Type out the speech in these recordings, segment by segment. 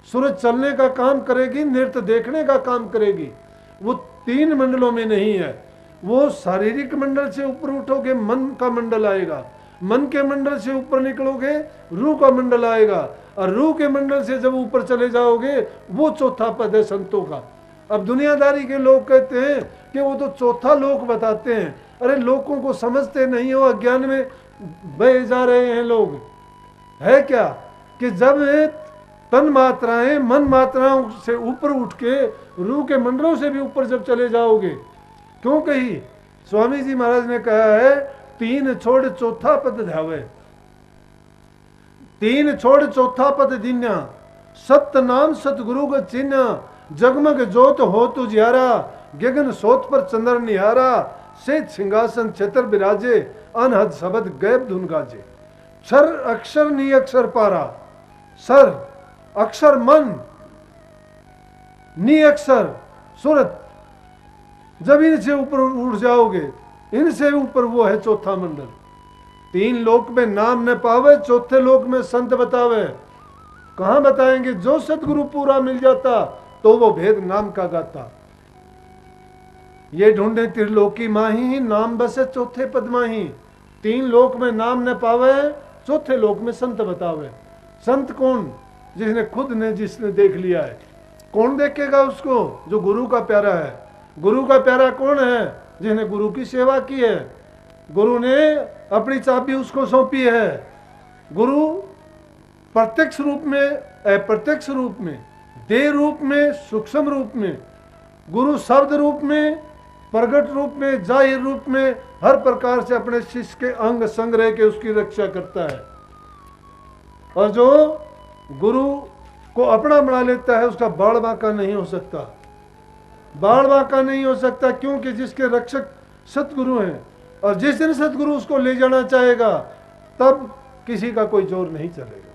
सूरज चलने का काम करेगी, नृत्य देखने का काम करेगी। वो 3 मंडलों में नहीं है। वो शारीरिक मंडल से ऊपर उठोगे, मन का मंडल आएगा, मन के मंडल से ऊपर निकलोगे, रूह का मंडल आएगा, और रूह के मंडल से जब ऊपर चले जाओगे, वो चौथा पद है संतों का। अब दुनियादारी के लोग कहते हैं कि वो तो चौथा लोक बताते हैं। अरे लोगों को समझते नहीं हो, अज्ञान में बहे जा रहे हैं लोग। है क्या कि जब तन मात्राएं मन मात्राओं से ऊपर उठ के रूह के मंडलों से भी ऊपर जब चले जाओगे, क्यों कही स्वामी जी महाराज ने कहा है 3 छोड़ चौथा पद ध्यावे, 3 छोड़ चौथा पद दीन्या, सत्य नाम सतगुरु का चिन्ह, जगमग जोत हो तुझियारा, गगन सोत पर चंद्र निहारा, से सिंहासन छतर विराजे, अनहद शब्द गैब धुन गाजे। क्षर अक्षर नी अक्षर पारा, सर अक्षर मन, नी अक्षर सूरत, जब इनसे ऊपर उठ जाओगे, इनसे ऊपर वो है चौथा मंडल। 3 लोक में नाम न पावे, चौथे लोक में संत बतावे। कहां बताएंगे? जो सतगुरु पूरा मिल जाता तो वो भेद नाम का गाता। ये ढूंढे त्रिलोकी माही, नाम बसे चौथे पद माही। 3 लोक में नाम न पावे, चौथे लोक में संत बतावे। संत कौन? जिसने देख लिया है। कौन देखेगा उसको? जो गुरु का प्यारा है। गुरु का प्यारा कौन है? जिसने गुरु की सेवा की है, गुरु ने अपनी चाबी उसको सौंपी है। गुरु प्रत्यक्ष रूप में, अप्रत्यक्ष रूप में, देह रूप में, सूक्ष्म रूप में, गुरु शब्द रूप में, प्रगट रूप में, जाहिर रूप में, हर प्रकार से अपने शिष्य के अंग संग्रह के उसकी रक्षा करता है। और जो गुरु को अपना बना लेता है उसका बाण बांका नहीं हो सकता, बाण बांका नहीं हो सकता, क्योंकि जिसके रक्षक सतगुरु हैं। और जिस दिन सतगुरु उसको ले जाना चाहेगा तब किसी का कोई जोर नहीं चलेगा।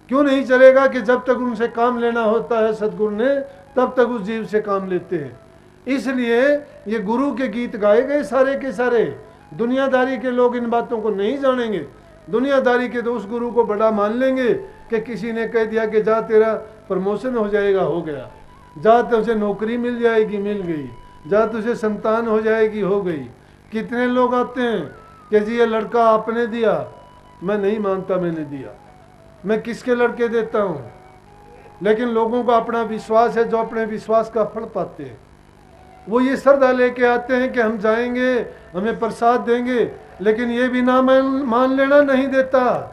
क्यों नहीं चलेगा? कि जब तक उनसे काम लेना होता है सतगुरु ने, तब तक उस जीव से काम लेते हैं। इसलिए ये गुरु के गीत गाए गए सारे के सारे। दुनियादारी के लोग इन बातों को नहीं जानेंगे। दुनियादारी के तो उस गुरु को बड़ा मान लेंगे कि किसी ने कह दिया कि जा तेरा प्रमोशन हो जाएगा, हो गया, जा तुझे नौकरी मिल जाएगी, मिल गई, जा तुझे संतान हो जाएगी, हो गई। कितने लोग आते हैं कि जी ये लड़का आपने दिया, मैं नहीं मानता मैंने दिया, मैं किसके लड़के देता हूँ। लेकिन लोगों का अपना विश्वास है, जो अपने विश्वास का फल पाते हैं। वो ये श्रद्धा लेके आते हैं कि हम जाएंगे, हमें प्रसाद देंगे, लेकिन ये भी ना मान लेना नहीं देता।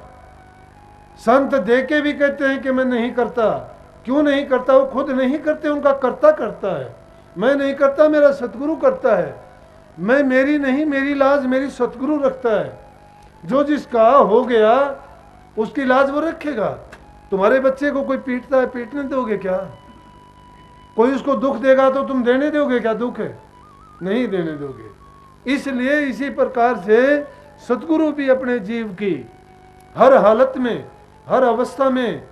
संत दे के भी कहते हैं कि मैं नहीं करता। क्यों नहीं करता? वो खुद नहीं करते, उनका कर्ता करता है। मैं नहीं करता, मेरा सतगुरु करता है। मैं मेरी नहीं, मेरी लाज मेरी सतगुरु रखता है। जो जिसका हो गया उसकी लाज वो रखेगा। तुम्हारे बच्चे को कोई पीटता है, पीटने दोगे क्या? कोई उसको दुख देगा तो तुम देने दोगे क्या? दुख है, नहीं देने दोगे। इसलिए इसी प्रकार से सतगुरु भी अपने जीव की हर हालत में, हर अवस्था में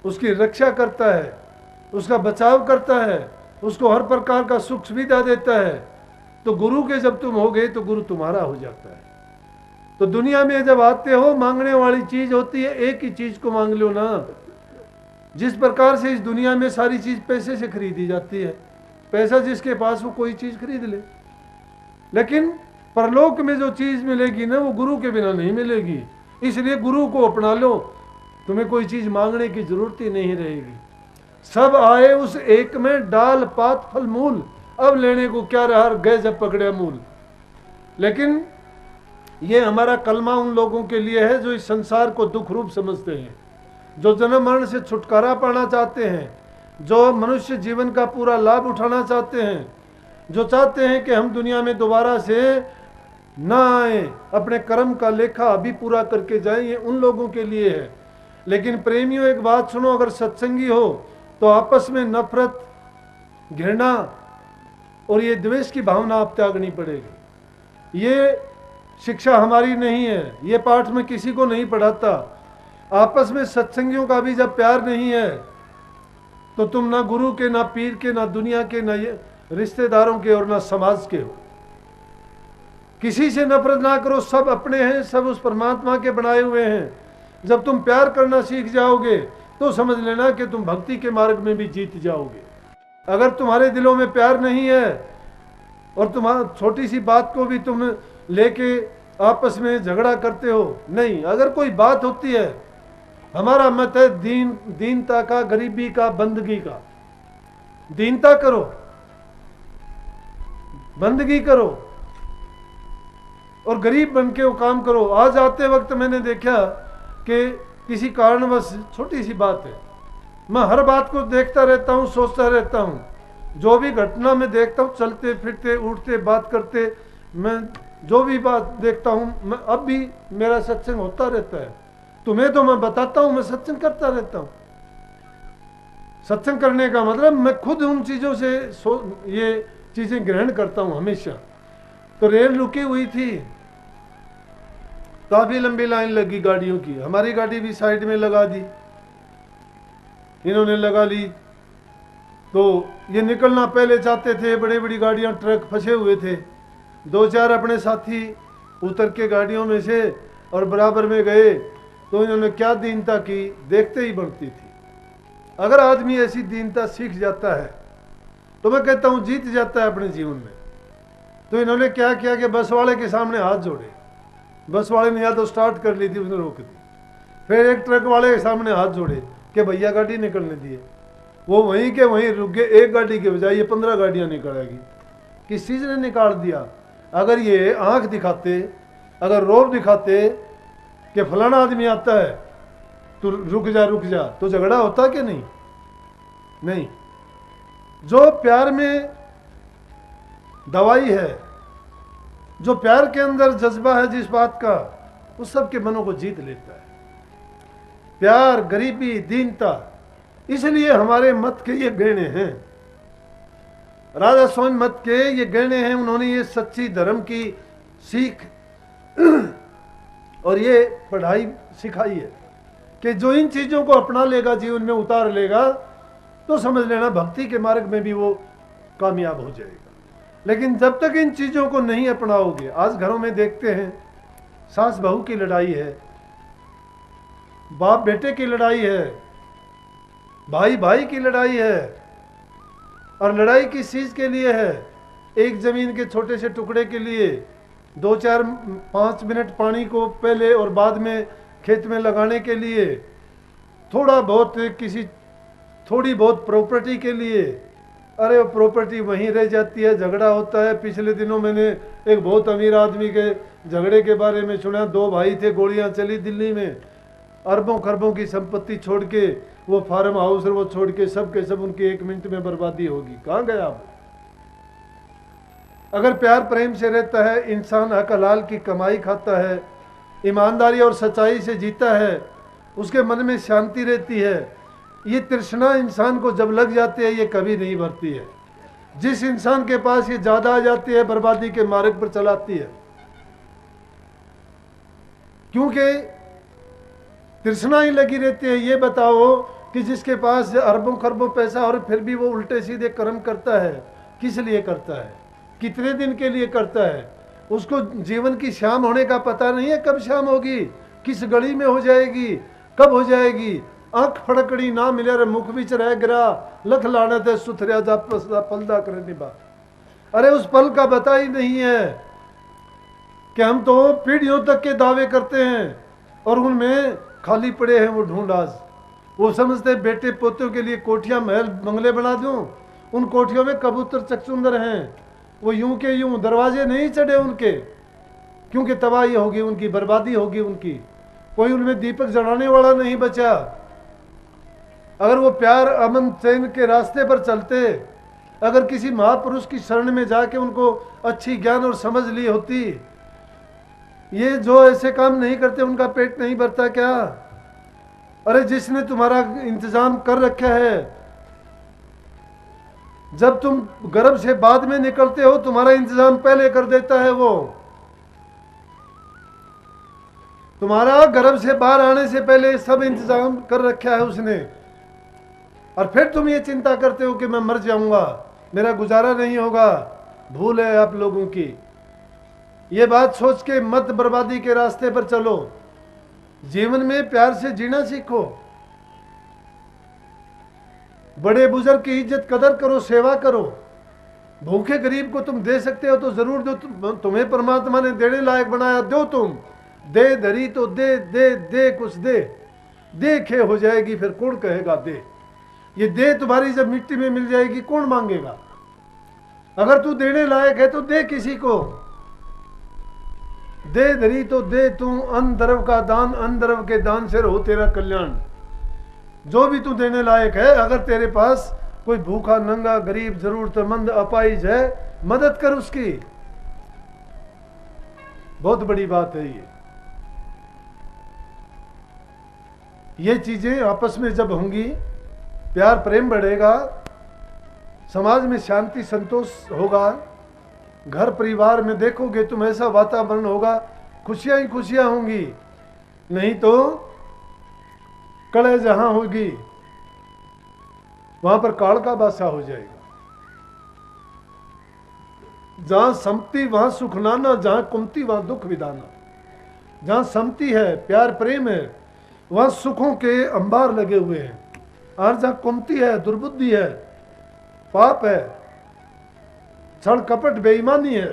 उसकी रक्षा करता है, उसका बचाव करता है, उसको हर प्रकार का सुख सुविधा देता है। तो गुरु के जब तुम हो गए तो गुरु तुम्हारा हो जाता है। तो दुनिया में जब आते हो, मांगने वाली चीज होती है, एक ही चीज को मांग लो ना। जिस प्रकार से इस दुनिया में सारी चीज पैसे से खरीदी जाती है, पैसा जिसके पास वो कोई चीज खरीद ले, लेकिन परलोक में जो चीज मिलेगी ना वो गुरु के बिना नहीं मिलेगी। इसलिए गुरु को अपना लो, तुम्हें कोई चीज मांगने की जरूरत ही नहीं रहेगी। सब आए उस एक में, डाल पात फल मूल, अब लेने को क्या रहा, गए जब पकड़े मूल। लेकिन ये हमारा कलमा उन लोगों के लिए है जो इस संसार को दुख रूप समझते हैं, जो जन्म मरण से छुटकारा पाना चाहते हैं, जो मनुष्य जीवन का पूरा लाभ उठाना चाहते हैं, जो चाहते हैं कि हम दुनिया में दोबारा से ना आए, अपने कर्म का लेखा अभी पूरा करके जाएं, ये उन लोगों के लिए है। लेकिन प्रेमियों एक बात सुनो, अगर सत्संगी हो तो आपस में नफरत, घृणा और ये द्वेष की भावना आप त्यागनी पड़ेगी। ये शिक्षा हमारी नहीं है, ये पाठ में किसी को नहीं पढ़ाता। आपस में सत्संगियों का भी जब प्यार नहीं है तो तुम ना गुरु के, ना पीर के, ना दुनिया के, ना रिश्तेदारों के और ना समाज के हो। किसी से नफरत ना करो, सब अपने हैं, सब उस परमात्मा के बनाए हुए हैं। जब तुम प्यार करना सीख जाओगे तो समझ लेना कि तुम भक्ति के मार्ग में भी जीत जाओगे। अगर तुम्हारे दिलों में प्यार नहीं है और तुम्हारा छोटी सी बात को भी तुम लेके आपस में झगड़ा करते हो, नहीं, अगर कोई बात होती है, हमारा मत है दीनता का, गरीबी का, बंदगी का। दीनता करो, बंदगी करो और गरीब बन के वो काम करो। आज आते वक्त मैंने देखा कि किसी कारणवश, छोटी सी बात है, मैं हर बात को देखता रहता हूँ, सोचता रहता हूँ, जो भी घटना में देखता हूँ, चलते फिरते उठते बात करते, मैं जो भी बात देखता हूँ, मैं अब भी मेरा सत्संग होता रहता है। तुम्हें तो मैं बताता हूँ, मैं सत्संग करता रहता हूँ। सत्संग करने का मतलब मैं खुद उन चीज़ों से ये चीज़ें ग्रहण करता हूँ हमेशा। तो रेल रुकी हुई थी, काफ़ी लंबी लाइन लगी गाड़ियों की, हमारी गाड़ी भी साइड में लगा दी, इन्होंने लगा ली। तो ये निकलना पहले चाहते थे, बड़ी बड़ी गाड़ियाँ, ट्रक फंसे हुए थे। दो चार अपने साथी उतर के गाड़ियों में से और बराबर में गए, तो इन्होंने क्या दीनता की, देखते ही बढ़ती थी। अगर आदमी ऐसी दीनता सीख जाता है तो मैं कहता हूँ जीत जाता है अपने जीवन में। तो इन्होंने क्या किया कि बस वाले के सामने हाथ जोड़े, बस वाले ने या तो स्टार्ट कर ली थी, उसने रोक दी। फिर एक ट्रक वाले के सामने हाथ जोड़े कि भैया गाड़ी निकलने दिए, वो वहीं के वहीं रुक गए। एक गाड़ी के बजाय ये 15 गाड़ियाँ निकलेगी। किस चीज़ ने निकाल दिया? अगर ये आंख दिखाते, अगर रौब दिखाते कि फलाना आदमी आता है तो रुक जा, तो झगड़ा होता कि नहीं? नहीं। जो प्यार में दवाई है, जो प्यार के अंदर जज्बा है जिस बात का, उस सब के मनों को जीत लेता है। प्यार, गरीबी, दीनता, इसलिए हमारे मत के ये गहने हैं, राधा स्वामी मत के ये गहने हैं। उन्होंने ये सच्ची धर्म की सीख और ये पढ़ाई सिखाई है कि जो इन चीज़ों को अपना लेगा, जीवन में उतार लेगा, तो समझ लेना भक्ति के मार्ग में भी वो कामयाब हो जाएगा। लेकिन जब तक इन चीज़ों को नहीं अपनाओगे, आज घरों में देखते हैं सास बहू की लड़ाई है, बाप बेटे की लड़ाई है, भाई भाई की लड़ाई है। और लड़ाई किस चीज़ के लिए है? एक ज़मीन के छोटे से टुकड़े के लिए, 2-4-5 मिनट पानी को पहले और बाद में खेत में लगाने के लिए, थोड़ा बहुत किसी थोड़ी बहुत प्रॉपर्टी के लिए। अरे वो प्रॉपर्टी वहीं रह जाती है, झगड़ा होता है। पिछले दिनों मैंने एक बहुत अमीर आदमी के झगड़े के बारे में सुना। 2 भाई थे, गोलियां चली दिल्ली में, अरबों खरबों की संपत्ति छोड़ के, वो फार्म हाउस वो छोड़ के, सब के सब उनकी 1 मिनट में बर्बादी होगी। कहाँ गया आप? अगर प्यार प्रेम से रहता है, इंसान हक हलाल की कमाई खाता है, ईमानदारी और सच्चाई से जीता है, उसके मन में शांति रहती है। ये तृष्णा इंसान को जब लग जाती है, ये कभी नहीं भरती है। जिस इंसान के पास ये ज़्यादा आ जाती है, बर्बादी के मार्ग पर चलाती है, क्योंकि तृष्णा ही लगी रहती है। ये बताओ कि जिसके पास अरबों खरबों पैसा और फिर भी वो उल्टे सीधे कर्म करता है, किस लिए करता है? कितने दिन के लिए करता है? उसको जीवन की शाम होने का पता नहीं है, कब शाम होगी, किस घड़ी में हो जाएगी, कब हो जाएगी। आंख फड़कड़ी ना मिले रे मुख बिच रह गिरा, लख लानत है सुथरिया जा पलदा करे निभा। अरे उस पल का पता ही नहीं है कि हम तो पीढ़ियों तक के दावे करते हैं और उनमें खाली पड़े हैं वो ढूंढास। वो समझते बेटे पोतों के लिए कोठियां महल बंगले बना दूं, उन कोठियों में कबूतर चकचुंदर हैं, वो यूं के यूं दरवाजे नहीं चढ़े उनके, क्योंकि तबाही होगी उनकी, बर्बादी होगी उनकी। कोई उनमें दीपक जलाने वाला नहीं बचा। अगर वो प्यार अमन चैन के रास्ते पर चलते, अगर किसी महापुरुष की शरण में जाके उनको अच्छी ज्ञान और समझ ली होती, ये जो ऐसे काम नहीं करते उनका पेट नहीं भरता क्या? अरे जिसने तुम्हारा इंतजाम कर रखा है, जब तुम गर्भ से बाद में निकलते हो तुम्हारा इंतजाम पहले कर देता है। वो तुम्हारा गर्भ से बाहर आने से पहले सब इंतजाम कर रखा है उसने। और फिर तुम ये चिंता करते हो कि मैं मर जाऊंगा, मेरा गुजारा नहीं होगा। भूल है आप लोगों की। ये बात सोच के मत बर्बादी के रास्ते पर चलो। जीवन में प्यार से जीना सीखो। बड़े बुजुर्ग की इज्जत कदर करो, सेवा करो। भूखे गरीब को तुम दे सकते हो तो जरूर दो। तुम्हें परमात्मा ने देने लायक बनाया, दो। तुम दे धरी तो दे दे दे, कुछ दे। देखे हो जाएगी फिर कौन कहेगा दे। ये दे तुम्हारी जब मिट्टी में मिल जाएगी कौन मांगेगा। अगर तू देने लायक है तो दे किसी को। दे धरी तो दे तू, अन्न द्रव का दान, अन्न द्रव के दान से हो तेरा कल्याण। जो भी तू देने लायक है, अगर तेरे पास कोई भूखा नंगा गरीब जरूरतमंद अपाहिज है, मदद कर उसकी। बहुत बड़ी बात है ये चीजें आपस में जब होंगी, प्यार प्रेम बढ़ेगा, समाज में शांति संतोष होगा, घर परिवार में देखोगे तुम ऐसा वातावरण होगा, खुशियां ही खुशियां होंगी। नहीं तो कलह जहां होगी वहां पर काल का बासा हो जाएगा। जहां समति वहां सुख नाना, जहां कुमति वहां दुख विदाना। जहां समति है, प्यार प्रेम है, वहां सुखों के अंबार लगे हुए हैं। और जहां कुमति है, दुर्बुद्धि है, पाप है, छल कपट बेईमानी है,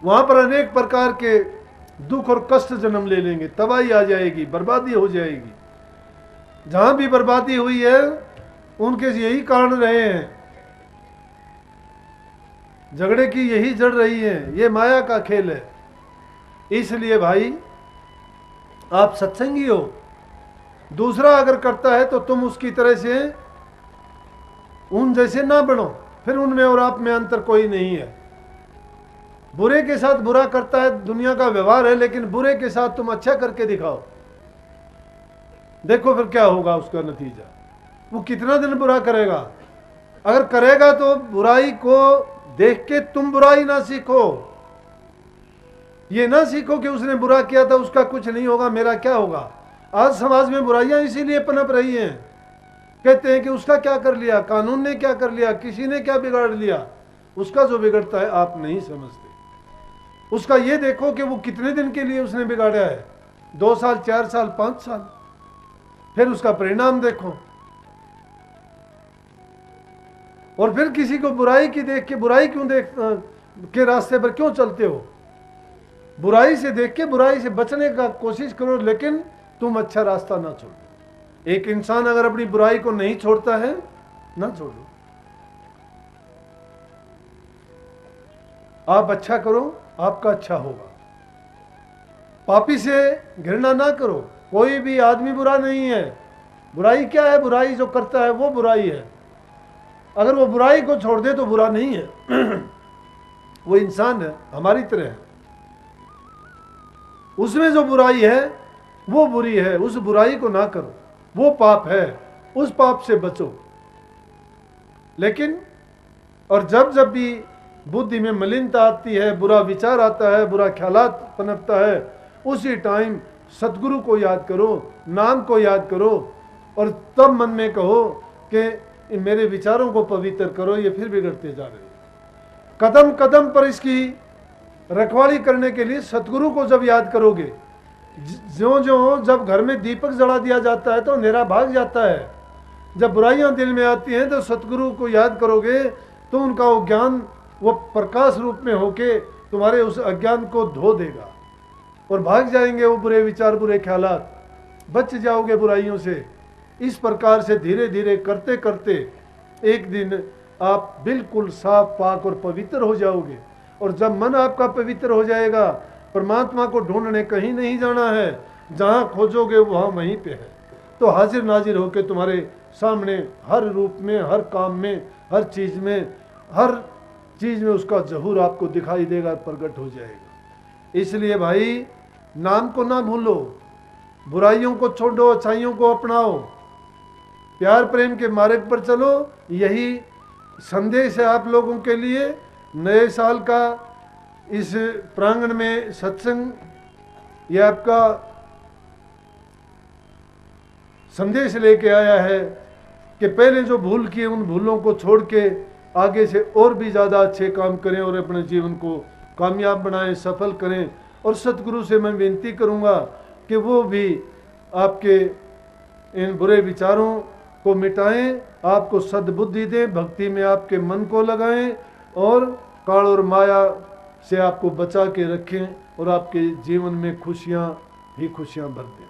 वहां पर अनेक प्रकार के दुख और कष्ट जन्म ले लेंगे, तबाही आ जाएगी, बर्बादी हो जाएगी। जहां भी बर्बादी हुई है उनके यही कारण रहे हैं, झगड़े की यही जड़ रही है, ये माया का खेल है। इसलिए भाई आप सत्संगी हो, दूसरा अगर करता है तो तुम उसकी तरह से उन जैसे ना बनो, फिर उनमें और आप में अंतर कोई नहीं है। बुरे के साथ बुरा करता है, दुनिया का व्यवहार है, लेकिन बुरे के साथ तुम अच्छा करके दिखाओ, देखो फिर क्या होगा उसका नतीजा। वो कितना दिन बुरा करेगा, अगर करेगा तो बुराई को देख के तुम बुराई ना सीखो। ये ना सीखो कि उसने बुरा किया था, उसका कुछ नहीं होगा, मेरा क्या होगा। आज समाज में बुराइयां इसीलिए पनप रही हैं, कहते हैं कि उसका क्या कर लिया, कानून ने क्या कर लिया, किसी ने क्या बिगाड़ लिया। उसका जो बिगड़ता है आप नहीं समझते। उसका ये देखो कि वो कितने दिन के लिए उसने बिगाड़ा है, 2 साल, 4 साल, 5 साल, फिर उसका परिणाम देखो। और फिर किसी को बुराई की देख के, बुराई क्यों देख के रास्ते पर क्यों चलते हो। बुराई से देख के बुराई से बचने का कोशिश करो, लेकिन तुम अच्छा रास्ता ना छोड़ो। एक इंसान अगर अपनी बुराई को नहीं छोड़ता है, ना छोड़ो। आप अच्छा करो, आपका अच्छा होगा। पापी से घृणा ना करो, कोई भी आदमी बुरा नहीं है। बुराई क्या है, बुराई जो करता है वो बुराई है। अगर वो बुराई को छोड़ दे तो बुरा नहीं है। वो इंसान है, हमारी तरह है। उसमें जो बुराई है वो बुरी है, उस बुराई को ना करो, वो पाप है, उस पाप से बचो। लेकिन और जब जब भी बुद्धि में मलिनता आती है, बुरा विचार आता है, बुरा ख्यालात पनपता है, उसी टाइम सतगुरु को याद करो, नाम को याद करो, और तब मन में कहो कि मेरे विचारों को पवित्र करो, ये फिर बिगड़ते जा रहे हैं। कदम कदम पर इसकी रखवाली करने के लिए सतगुरु को जब याद करोगे, ज्यों ज्यों जब घर में दीपक जला दिया जाता है तो अंधेरा भाग जाता है। जब बुराइयां दिल में आती हैं तो सतगुरु को याद करोगे तो उनका वो ज्ञान, वो प्रकाश रूप में होके तुम्हारे उस अज्ञान को धो देगा और भाग जाएंगे वो बुरे विचार, बुरे ख्यालात, बच जाओगे बुराइयों से। इस प्रकार से धीरे धीरे करते करते एक दिन आप बिल्कुल साफ, पाक और पवित्र हो जाओगे। और जब मन आपका पवित्र हो जाएगा, परमात्मा को ढूंढने कहीं नहीं जाना है, जहाँ खोजोगे वहाँ वहीं पे है। तो हाजिर नाजिर होकर तुम्हारे सामने हर रूप में, हर काम में, हर चीज़ में उसका ज़हूर आपको दिखाई देगा, प्रकट हो जाएगा। इसलिए भाई नाम को ना भूलो, बुराइयों को छोड़ो, अच्छाइयों को अपनाओ, प्यार प्रेम के मार्ग पर चलो। यही संदेश है आप लोगों के लिए। नए साल का इस प्रांगण में सत्संग, यह आपका संदेश लेके आया है कि पहले जो भूल किए उन भूलों को छोड़ के आगे से और भी ज़्यादा अच्छे काम करें और अपने जीवन को कामयाब बनाएं, सफल करें। और सतगुरु से मैं विनती करूंगा कि वो भी आपके इन बुरे विचारों को मिटाएं, आपको सद्बुद्धि दें, भक्ति में आपके मन को लगाएं और काल और माया से आपको बचा के रखें और आपके जीवन में खुशियां ही खुशियां भर दें।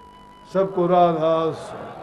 सबको राधा।